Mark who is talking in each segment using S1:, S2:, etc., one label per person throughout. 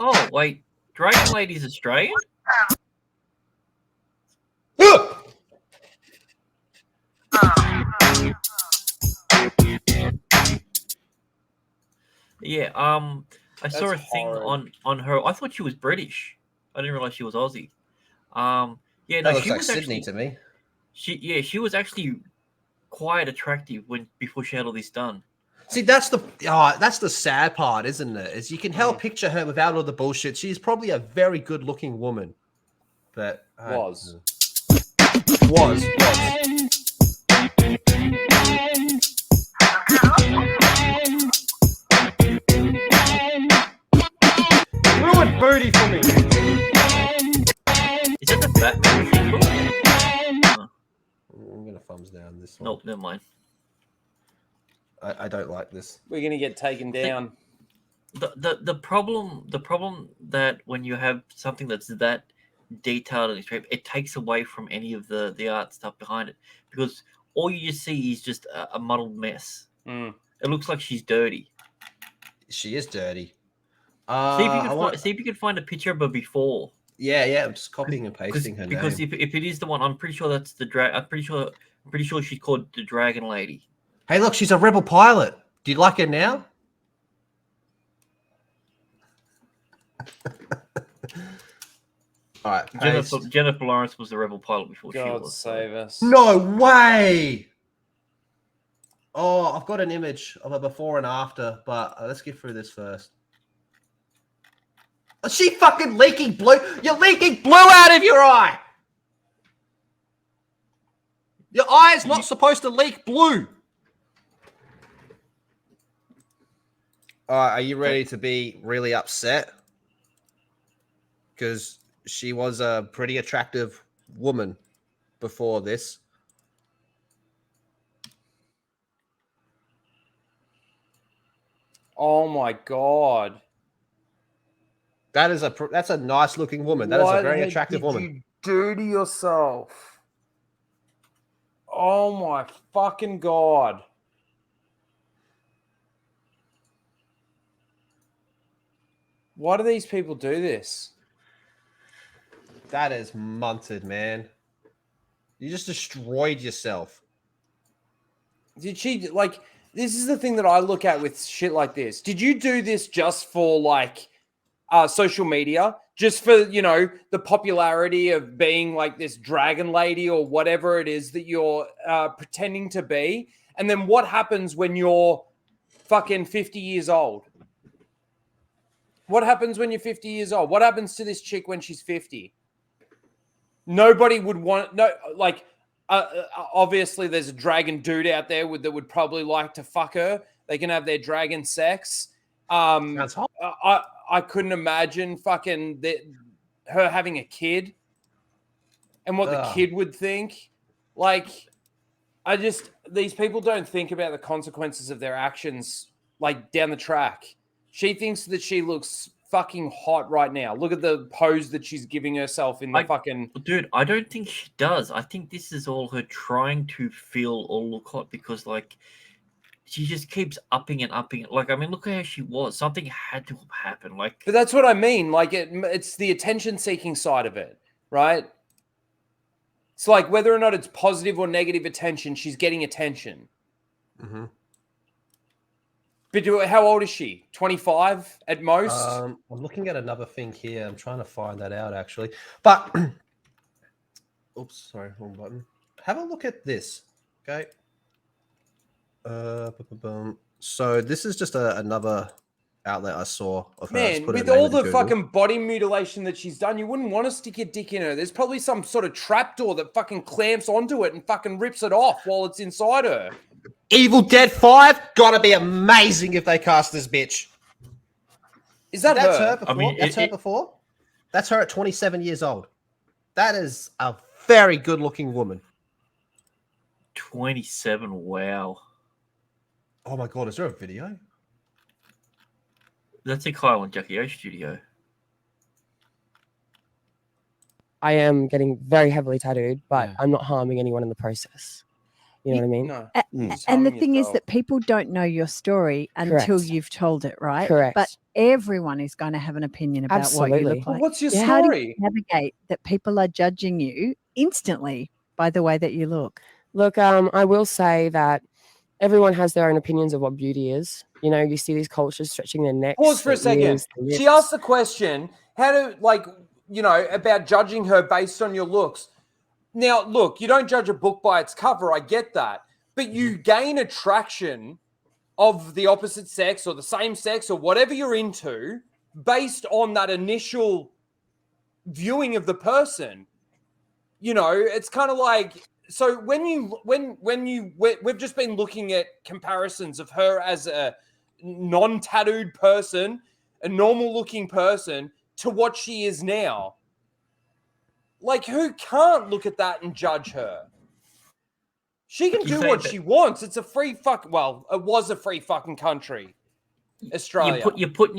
S1: Oh, wait. Dragon Lady's Australian? Yeah, I saw a thing on her. I thought she was British. I didn't realize she was Aussie. Yeah, no,
S2: That looks
S1: she
S2: like
S1: was
S2: Sydney
S1: actually
S2: to me.
S1: she was actually quite attractive before she had all this done.
S2: See, that's the sad part, isn't it? Is you can help picture her without all the bullshit. She's probably a very good-looking woman, but
S3: was.
S4: Ruined booty for me.
S1: Is that the Batman sequel?
S2: I'm gonna thumbs down this one.
S1: Nope, never mind.
S2: I don't like this.
S3: We're gonna get taken down.
S1: The problem that when you have something that's that detailed and extreme, it takes away from any of the art stuff behind it, because all you just see is just a muddled mess. It looks like she's dirty.
S2: She is dirty.
S1: See if you can find a picture of her before.
S2: Yeah. I'm just copying and pasting her
S1: because
S2: name.
S1: if it is the one, I'm pretty sure that's the drag. I'm pretty sure she's called the Dragon Lady.
S2: Hey, look, she's a rebel pilot. Do you like her now? All right,
S1: Jennifer Lawrence was the rebel pilot before she was.
S3: God save us.
S2: No way! Oh, I've got an image of a before and after, but let's get through this first. Is she fucking leaking blue? You're leaking blue out of your eye! Your eye is not supposed to leak blue. All right, are you ready to be really upset? Because she was a pretty attractive woman before this.
S3: Oh my God.
S2: That's a nice looking woman. That is a very attractive woman.
S3: You do to yourself. Oh my fucking God. Why do these people do this?
S2: That is munted, man. You just destroyed yourself.
S3: Did she, like, this is the thing that I look at with shit like this. Did you do this just for, like, social media? Just for, you know, the popularity of being, like, this dragon lady or whatever it is that you're pretending to be? And then what happens when you're fucking 50 years old? What happens when you're 50 years old? What happens to this chick when she's 50? Nobody would want, obviously there's a dragon dude out there that would probably like to fuck her. They can have their dragon sex.
S2: Sounds hot.
S3: I couldn't imagine fucking her having a kid and what the kid would think. Like, these people don't think about the consequences of their actions, like, down the track. She thinks that she looks fucking hot right now. Look at the pose that she's giving herself in the fucking...
S1: Dude, I don't think she does. I think this is all her trying to feel or look hot because, like, she just keeps upping and upping. Like, I mean, look at how she was. Something had to happen. Like,
S3: but that's what I mean. Like, it's the attention-seeking side of it, right? It's like whether or not it's positive or negative attention, she's getting attention.
S2: Mm-hmm.
S3: But how old is she? 25 at most?
S2: I'm looking at another thing here. I'm trying to find that out, actually. But, oops, sorry, wrong button. Have a look at this, okay? So this is just another outlet I saw of her.
S3: Man, with all the fucking body mutilation that she's done, you wouldn't want to stick your dick in her. There's probably some sort of trapdoor that fucking clamps onto it and fucking rips it off while it's inside her.
S2: Evil Dead 5, gotta be amazing if they cast this bitch.
S3: Is that
S2: That's
S3: her?
S2: her before? I mean, that's her before? That's her at 27 years old. That is a very good-looking woman.
S1: 27, wow.
S2: Oh my God, is there a video?
S1: That's a Kyle and Jackie O studio.
S5: I am getting very heavily tattooed, but
S6: Yeah.
S5: I'm not harming anyone in the process. You know what I mean?
S3: No.
S7: Mm.
S8: And the
S3: Harming
S8: thing is
S3: yourself.
S8: that people don't know your story until
S5: Correct.
S8: you've told it, right?
S5: Correct.
S8: But everyone is going to have an opinion about what you
S5: Absolutely.
S8: look
S3: But
S8: like.
S3: what's your
S5: Yeah.
S8: How do
S3: story?
S8: you navigate that people are judging you instantly by the way that you look?
S5: Look, I will say that everyone has their own opinions of what beauty is. You know, you see these cultures stretching their necks.
S3: Pause for a
S5: their
S3: second.
S5: ears, their
S3: She
S5: lips.
S3: asked the question, how to, like, you know, about judging her based on your looks. Now, look, you don't judge a book by its cover. I get that. But you gain attraction of the opposite sex or the same sex or whatever you're into based on that initial viewing of the person. You know, it's kind of like, so we've just been looking at comparisons of her as a non-tattooed person, a normal looking person, to what she is now. Like, who can't look at that and judge her? She can
S1: You
S3: do
S1: say
S3: what
S1: that-
S3: she wants. It's a free well, it was a free fucking country, Australia.
S1: You're putting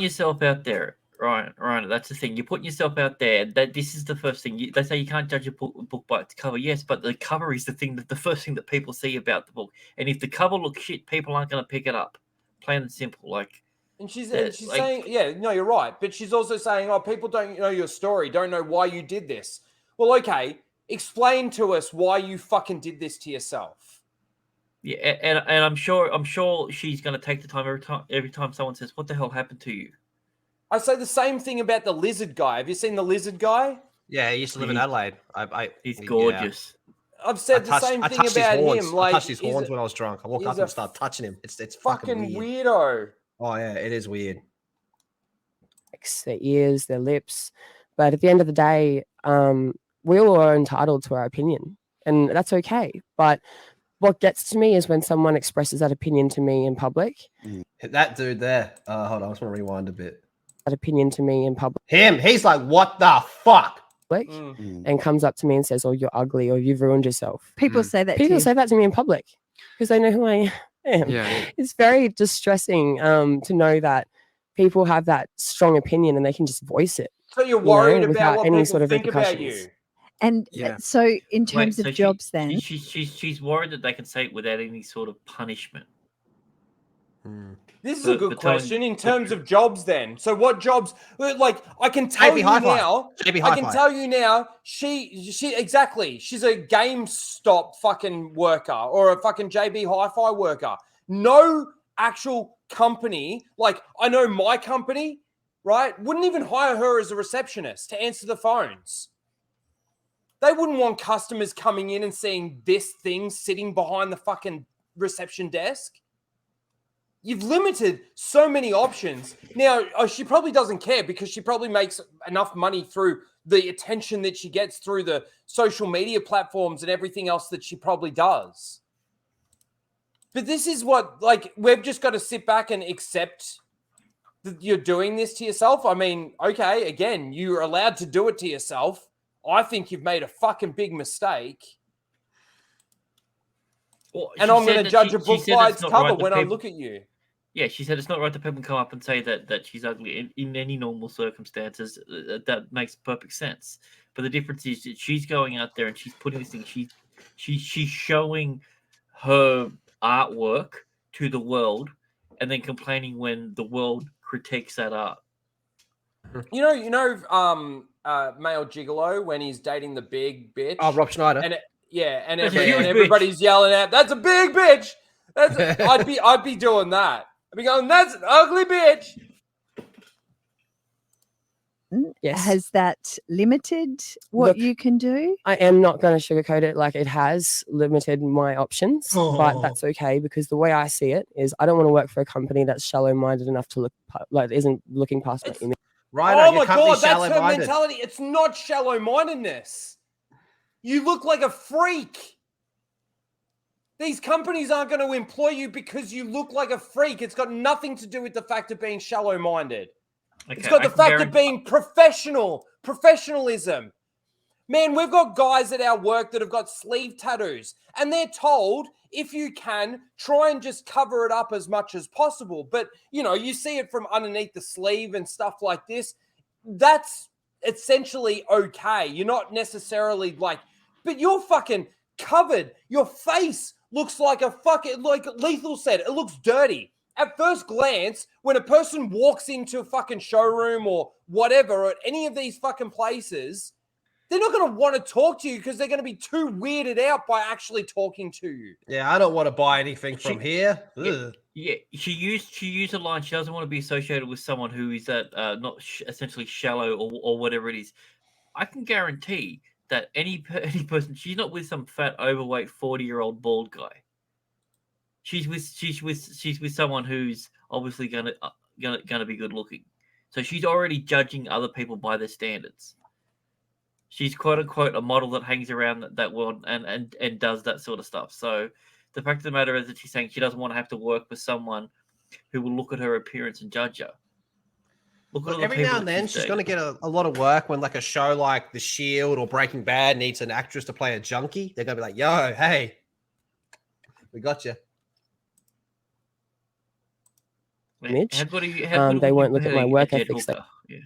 S1: yourself out there, right? That's the thing. You're putting yourself out there. That this is the first thing. They say you can't judge a book by its cover. Yes, but the cover is the first thing that people see about the book. And if the cover looks shit, people aren't going to pick it up. Plain and simple. Like,
S3: And she's
S1: like-
S3: saying, yeah, no, you're right. But she's also saying, oh, people don't know your story, don't know why you did this. Well, okay, explain to us why you fucking did this to yourself.
S1: yeah, and I'm sure she's going to take the time every time someone says, "What the hell happened to you?"
S3: I say the same thing about the lizard guy. Have you seen the lizard guy?
S2: Yeah, he used to live in
S1: He-
S2: Adelaide.
S1: He's
S2: yeah.
S1: gorgeous.
S3: I've said the same
S2: I
S3: thing
S2: touched his
S3: about
S2: horns.
S3: him. Like,
S2: I touched his
S3: he's
S2: horns
S3: a
S2: when I was drunk. I walked
S3: he's
S2: up
S3: a
S2: and started touching him. It's
S3: fucking
S2: fucking weird.
S3: weirdo.
S2: Oh yeah, it is weird.
S5: Their ears, their lips. But at the end of the day, we all are entitled to our opinion, and that's okay. But what gets to me is when someone expresses that opinion to me in public.
S2: That dude there. Hold on, I just want to rewind a bit.
S5: That opinion to me in public,
S2: He's like, what the fuck?
S5: and comes up to me and says, "Oh, you're ugly," or "You've ruined yourself."
S8: People say that to
S5: People
S8: you.
S5: say that to me in public because they know who I am.
S6: Yeah.
S5: It's very distressing to know that people have that strong opinion and they can just voice it.
S3: So you're
S5: You know,
S3: worried
S5: without
S3: about what
S5: any
S3: people
S5: sort of
S3: think about
S5: repercussions.
S3: you.
S8: And
S6: Yeah.
S8: so in terms
S1: Wait,
S8: of jobs then,
S1: she's worried that they can say it without any sort of punishment.
S3: This is a
S1: For
S3: good
S1: telling-
S3: question in
S1: for
S3: terms
S1: tr-
S3: of jobs then. So what jobs, like, I can tell
S2: JB
S3: you
S2: Hi-Fi.
S3: now,
S2: JB
S3: I can
S2: Hi-Fi.
S3: tell you now, she exactly, she's a GameStop fucking worker or a fucking JB Hi-Fi worker. No actual company, like I know my company, right, wouldn't even hire her as a receptionist to answer the phones. They wouldn't want customers coming in and seeing this thing sitting behind the fucking reception desk. You've limited so many options. Now, she probably doesn't care because she probably makes enough money through the attention that she gets through the social media platforms and everything else that she probably does. But this is what, like, we've just got to sit back and accept that you're doing this to yourself. I mean, okay, again, you're allowed to do it to yourself. I think you've made a fucking big mistake.
S1: Well,
S3: And
S1: she
S3: I'm
S1: said
S3: going to
S1: that
S3: judge
S1: she-
S3: a
S1: she
S3: book
S1: said
S3: by
S1: it's
S3: its
S1: not
S3: cover
S1: right that
S3: when I
S1: people-
S3: look at you.
S1: Yeah, she said it's not right that people come up and say that she's ugly in any normal circumstances. That makes perfect sense. But the difference is that she's going out there and she's putting this thing. She's showing her artwork to the world, and then complaining when the world critiques that art.
S3: You know, male gigolo when he's dating the big bitch.
S2: Oh, Rob Schneider.
S3: And and
S1: That's a huge bitch.
S3: everybody's yelling out, "That's a big bitch." I'd be doing that. I'd be going, "That's an ugly bitch."
S5: Yes.
S8: has that limited what
S5: Look,
S8: you can do?
S5: I am not going to sugarcoat it. Like, it has limited my options, but that's okay because the way I see it is I don't want to work for a company that's shallow-minded enough to look like isn't looking past my
S3: It's-
S5: image.
S2: Right?
S3: Oh
S2: You
S3: my
S2: can't be
S3: god, that's her
S2: shallow-minded.
S3: mentality. It's not shallow-mindedness. You look like a freak. These companies aren't going to employ you because you look like a freak. It's got nothing to do with the fact of being shallow-minded. It's got the fact of being professionalism. Man, we've got guys at our work that have got sleeve tattoos, and they're told, if you can, try and just cover it up as much as possible. But, you know, you see it from underneath the sleeve and stuff like this. That's essentially okay. You're not necessarily like, but you're fucking covered. Your face looks like a fucking, like Lethal said, it looks dirty. At first glance, when a person walks into a fucking showroom or whatever, or at any of these fucking places, they're not going to want to talk to you because they're going to be too weirded out by actually talking to you.
S2: Yeah, I don't want to buy anything from here. Ugh.
S1: Yeah, she used a line. She doesn't want to be associated with someone who is that not essentially shallow or whatever it is. I can guarantee that any person, she's not with some fat, overweight, 40-year-old bald guy. She's with someone who's obviously gonna be good looking. So she's already judging other people by their standards. She's quote unquote a model that hangs around that world and does that sort of stuff. So the fact of the matter is that she's saying she doesn't want to have to work with someone who will look at her appearance and judge her.
S2: Look, every now and then she's going to get a lot of work when like a show like The Shield or Breaking Bad needs an actress to play a junkie. They're going to be like, yo, hey, we got you.
S5: Image.
S1: How good
S5: They
S1: would
S5: won't
S1: you
S5: look at
S1: be
S5: my
S1: a
S5: work
S1: dead
S5: ethics.
S1: hooker? Yeah.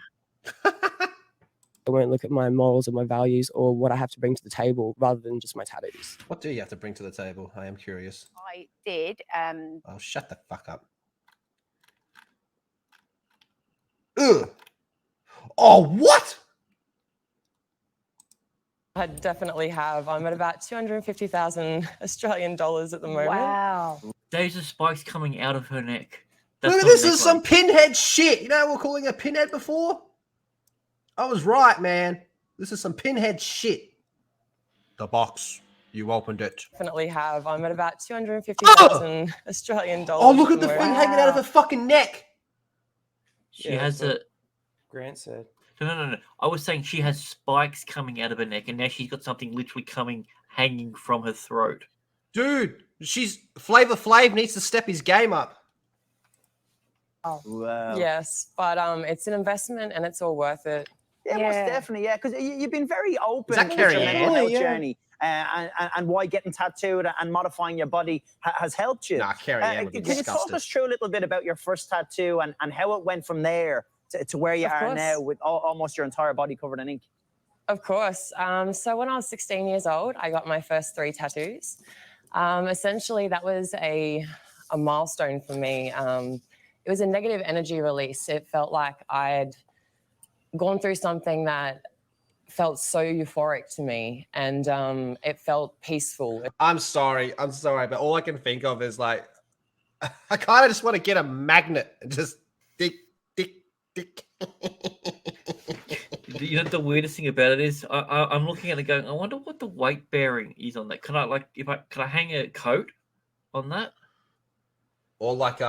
S5: They won't look at my morals or my values or what I have to bring to the table rather than just my tattoos.
S2: What do you have to bring to the table? I am curious.
S6: I did.
S2: Oh, shut the fuck up. Ugh. Oh, what?
S7: I definitely have. I'm at about 250,000 Australian dollars at the moment.
S6: Wow.
S1: Those are spikes coming out of her neck.
S2: Look at
S1: not
S2: this.
S1: a
S2: This is some
S1: neckline.
S2: pinhead shit. You know we were calling her pinhead before? I was right, man. This is some pinhead shit. The box. You opened it.
S7: Definitely have. I'm at about 250,000 Australian dollars.
S2: Oh, look
S7: at
S2: at the
S7: the
S2: thing
S7: moment.
S2: hanging out of her fucking neck.
S1: She
S3: Yeah,
S1: has
S3: that's
S1: a
S3: what Grant said.
S1: no. I was saying she has spikes coming out of her neck, and now she's got something literally hanging from her throat.
S2: Dude, Flavor Flav needs to step his game up.
S9: Wow.
S7: Yes, but it's an investment and it's all worth it.
S9: Yeah, most definitely. Yeah, because you've been very open
S2: that
S9: with your
S2: Carrie
S9: mental
S2: Ann?
S9: health
S3: Yeah.
S9: journey and why getting tattooed and modifying your body has helped you.
S2: Nah, Carrie Ann would be
S9: Can you talk
S2: disgusted.
S9: us through a little bit about your first tattoo and how it went from there to where you
S7: Of
S9: are
S7: course.
S9: now with almost your entire body covered in ink?
S7: Of course. So when I was 16 years old, I got my first 3 tattoos. Essentially, that was a milestone for me. It was a negative energy release. It felt like I'd gone through something that felt so euphoric to me, and it felt peaceful.
S2: I'm sorry, but all I can think of is like, I kind of just want to get a magnet and just dick.
S1: You know what the weirdest thing about it is? I'm looking at it going, I wonder what the weight bearing is on that. Can I hang a coat on that?
S2: Or like,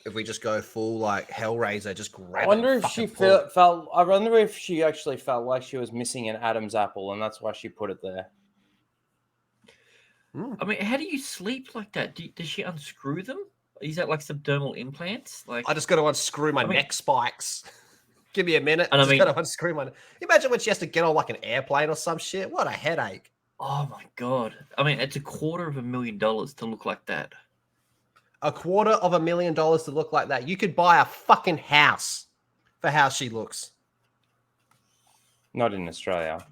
S2: if we just go full like Hellraiser, just grab
S3: I
S2: it.
S3: wonder
S2: and
S3: if she
S2: fucking pull it.
S3: felt. I wonder if she actually felt like she was missing an Adam's apple, and that's why she put it there.
S1: I mean, how do you sleep like that? Does she unscrew them? Is that like subdermal implants? Like
S2: I just got to unscrew my neck spikes. Give me a minute.
S1: And I
S2: Just
S1: mean-
S2: got to unscrew my. Imagine when she has to get on like an airplane or some shit. What a headache.
S1: oh my god! I mean, it's $250,000 to look like that.
S2: $250,000 to look like that. You could buy a fucking house for how she looks.
S3: Not in Australia.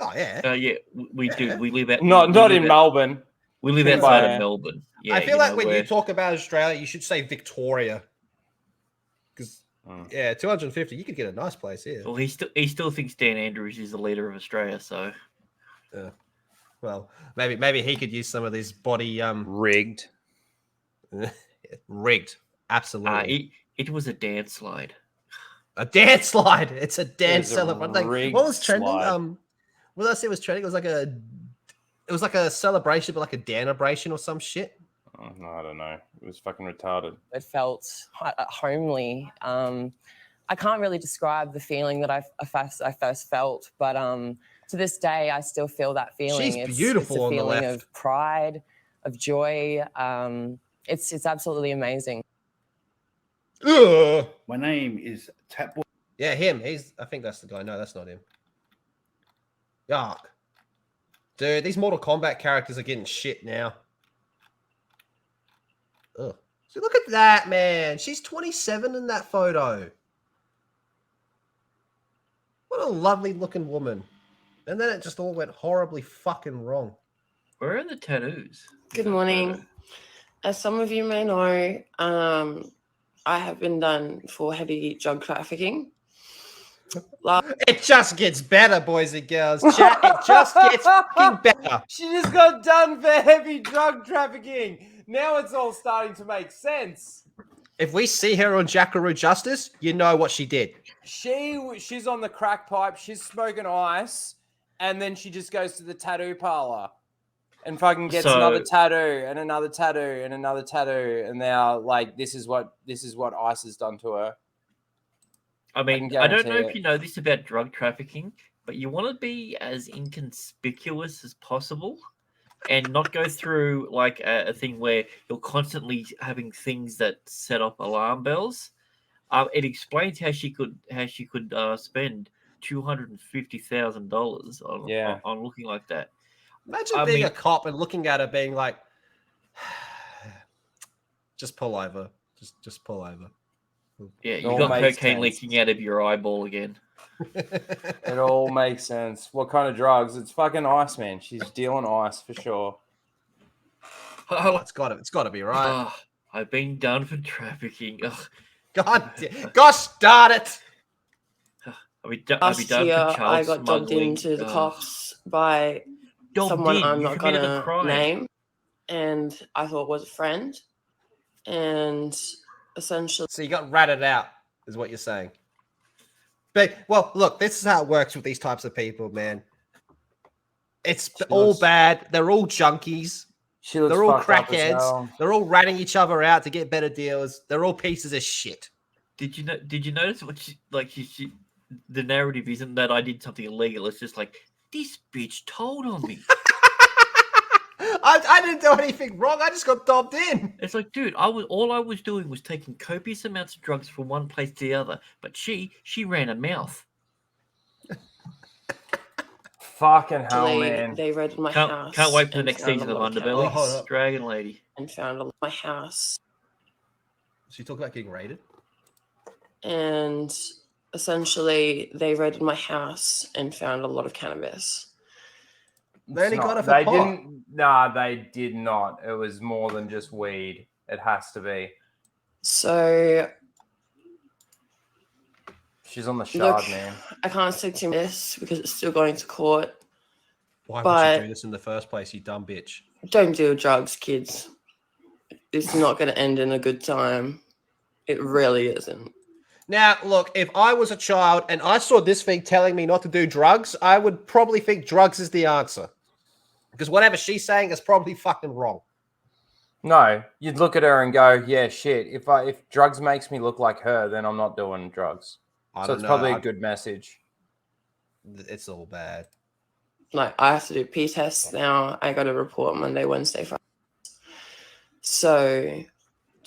S2: Oh yeah.
S1: Yeah, we do. We live out.
S3: Not
S1: we
S3: not
S1: live
S3: in
S1: out-
S3: Melbourne.
S1: We live
S3: Yeah.
S1: outside of Melbourne. Yeah,
S2: I feel like
S1: know,
S2: when you
S1: where-
S2: talk about Australia, you should say Victoria. Because yeah, 250, you could get a nice place here.
S1: Well, he still thinks Dan Andrews is the leader of Australia. So
S2: Well, maybe he could use some of this body
S3: Rigged.
S2: rigged. Absolutely.
S3: Ah,
S1: it was a dance slide.
S2: A dance slide. It's a dance
S3: a
S2: celebration. Like,
S3: rigged
S2: what was trending?
S3: slide.
S2: What did I say was trending? It was like a celebration, but like a danabration or some shit.
S3: Oh, no, I don't know. It was fucking retarded.
S7: It felt homely. I can't really describe the feeling that I first felt, but to this day, I still feel that feeling.
S2: She's beautiful
S7: it's
S2: on
S7: a
S2: the
S7: feeling
S2: left.
S7: of pride, of joy. It's absolutely amazing.
S2: Ugh.
S10: My name is Tapboy.
S2: Yeah, him. I think that's the guy. No, that's not him. Yuck. Dude, these Mortal Kombat characters are getting shit now. Ugh. So look at that, man. She's 27 in that photo. What a lovely looking woman. And then it just all went horribly fucking wrong.
S1: Where are the tattoos?
S6: Good morning. As some of you may know, I have been done for heavy drug trafficking.
S2: It just gets better, boys and girls. Chat, it just gets fucking better.
S3: She just got done for heavy drug trafficking. Now it's all starting to make sense.
S2: If we see her on Jackaroo Justice, you know what she did.
S3: She's on the crack pipe. She's smoking ice, and then she just goes to the tattoo parlor and fucking gets another tattoo and another tattoo and another tattoo. And now, like, this is what ice has done to her.
S1: I mean, I don't know if you know this about drug trafficking, but you want to be as inconspicuous as possible and not go through like a thing where you're constantly having things that set off alarm bells. It explains how she could spend $250,000 on looking like that.
S2: Imagine being a cop and looking at her being like, just pull over. Just pull over.
S1: Yeah, you got cocaine leaking out of your eyeball again.
S3: It all makes sense. What kind of drugs? It's fucking ice, man. She's dealing ice for sure.
S2: Oh, it's got to be right.
S1: Oh, I've been done for trafficking. Ugh.
S2: Gosh darn it!
S6: Last year, I got dubbed into the cops by someone I'm not going to name, and I thought was a friend. And essentially,
S2: so you got ratted out, is what you're saying. But well, look, this is how it works with these types of people, man. It's all bad. They're all junkies. They're all crackheads. They're all ratting each other out to get better deals. They're all pieces of shit.
S1: Did you notice what the narrative isn't that I did something illegal? It's just like, this bitch told on me.
S2: I didn't do anything wrong. I just got dobbed in.
S1: It's like, dude, all I was doing was taking copious amounts of drugs from one place to the other, but she ran a mouth.
S3: Fucking hell, man.
S6: They raided my house.
S1: Can't wait for the next season of Underbelly. Dragon Lady.
S6: And found my house.
S2: So you talk about getting raided?
S6: And essentially, they raided my house and found a lot of cannabis.
S2: They only got it for pot.
S3: Nah, they did not. It was more than just weed. It has to be.
S6: So
S3: she's on the shard, man.
S6: I can't say too much because it's still going to court.
S2: Why would you do this in the first place, you dumb bitch?
S6: Don't do drugs, kids. It's not going to end in a good time. It really isn't.
S2: Now, look, if I was a child and I saw this thing telling me not to do drugs, I would probably think drugs is the answer. Because whatever she's saying is probably fucking wrong.
S3: No, you'd look at her and go, yeah, shit. If drugs makes me look like her, then I'm not doing drugs. So it's probably a good message.
S2: It's all bad.
S6: Like, I have to do P tests now. I got to report Monday, Wednesday, Friday. So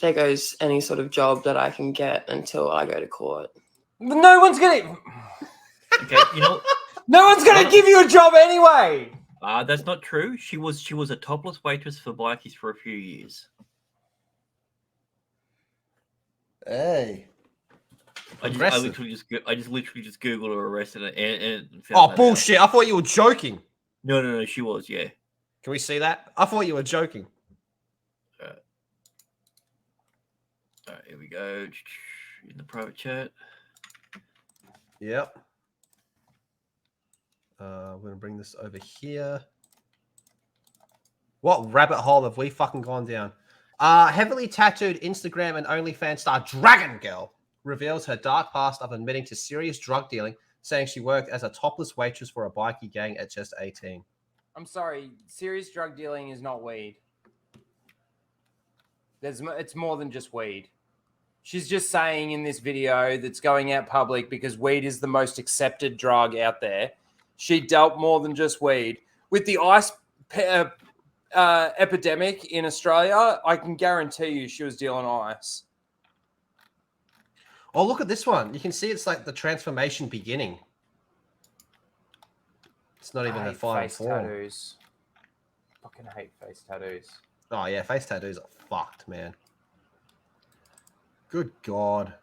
S6: there goes any sort of job that I can get until I go to court.
S3: No one's gonna.
S1: Okay, you know.
S3: No one's gonna give you a job anyway.
S1: That's not true. She was a topless waitress for bikies for a few years.
S2: Hey.
S1: I literally just googled her arrested and
S2: found bullshit! I thought you were joking.
S1: No, she was. Yeah.
S2: Can we see that? I thought you were joking.
S1: All right, here we go. In the private chat.
S2: Yep. We're going to bring this over here. What rabbit hole have we fucking gone down? Heavily tattooed Instagram and OnlyFans star Dragon Girl reveals her dark past of admitting to serious drug dealing, saying she worked as a topless waitress for a bikie gang at just 18.
S3: I'm sorry. Serious drug dealing is not weed. It's more than just weed. She's just saying in this video that's going out public because weed is the most accepted drug out there. She dealt more than just weed. With the ice epidemic in Australia, I can guarantee you she was dealing ice.
S2: Oh, look at this one. You can see it's like the transformation beginning. It's not even a final form.
S3: Tattoos. Fucking hate face tattoos.
S2: Oh, yeah. Face tattoos are fucked, man. Good God.